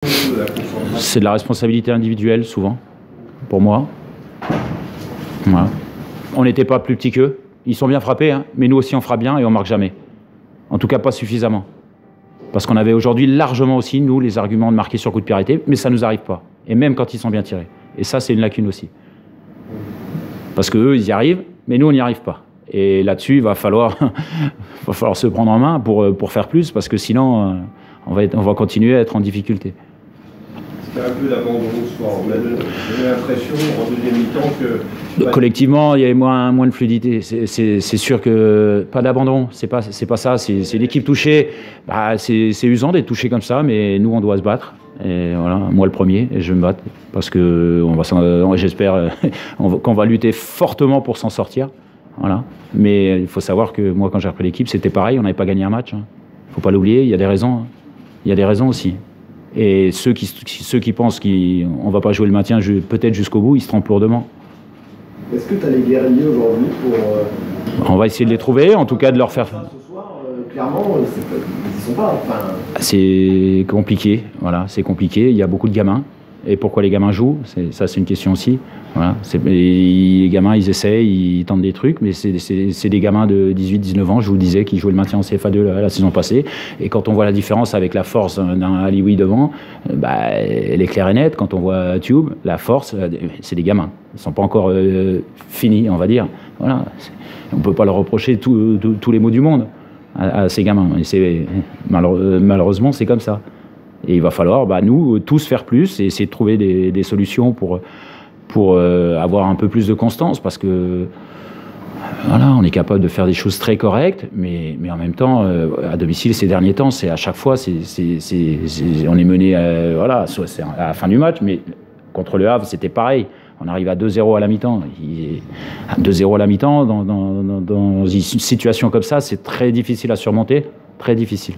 C'est de la responsabilité individuelle, souvent, pour moi. Voilà. On n'était pas plus petits qu'eux. Ils sont bien frappés, hein, mais nous aussi on frappe bien et on marque jamais. En tout cas, pas suffisamment. Parce qu'on avait aujourd'hui largement aussi, nous, les arguments de marquer sur coup de pied arrêté, mais ça ne nous arrive pas. Et même quand ils sont bien tirés. Et ça, c'est une lacune aussi. Parce qu'eux, ils y arrivent, mais nous, on n'y arrive pas. Et là-dessus, il va falloir se prendre en main pour faire plus, parce que sinon, on va continuer à être en difficulté. C'était un peu l'abandon ce soir. On a l'impression, en deuxième mi-temps, que... Collectivement, il y avait moins de fluidité. C'est sûr que... Pas d'abandon, c'est pas ça. C'est l'équipe touchée. Bah, c'est usant d'être touché comme ça, mais nous, on doit se battre. Et voilà, moi le premier, et je vais me battre. Parce que j'espère qu'on va lutter fortement pour s'en sortir. Voilà. Mais il faut savoir que moi, quand j'ai repris l'équipe, c'était pareil, on n'avait pas gagné un match. Il ne faut pas l'oublier, il y a des raisons. Il y a des raisons aussi. Et ceux qui pensent qu'on ne va pas jouer le maintien peut-être jusqu'au bout, ils se trompent lourdement. Est-ce que tu as les guerriers aujourd'hui pour... On va essayer de les trouver, en tout cas de leur faire... Ce soir, clairement, ils ne sont pas... Enfin... C'est compliqué, voilà, c'est compliqué. Il y a beaucoup de gamins. Et pourquoi les gamins jouent, ça c'est une question aussi. Voilà. Les gamins, ils essayent, ils tentent des trucs, mais c'est des gamins de 18-19 ans, je vous le disais, qui jouaient le maintien en CFA2 la saison passée. Et quand on voit la différence avec la force d'un Alioui devant, bah, elle est claire et nette. Quand on voit Tube, la force, c'est des gamins. Ils ne sont pas encore finis, on va dire. Voilà. On ne peut pas leur reprocher tous les maux du monde à ces gamins. Et malheureusement, c'est comme ça. Et il va falloir, nous, tous faire plus et essayer de trouver des solutions pour avoir un peu plus de constance, parce que voilà, on est capable de faire des choses très correctes, mais en même temps, à domicile, ces derniers temps, c'est à chaque fois, on est mené, voilà, c'est à la fin du match, mais contre le Havre, c'était pareil. On arrive à 2-0 à la mi-temps. 2-0 à la mi-temps, dans une situation comme ça, c'est très difficile à surmonter, très difficile.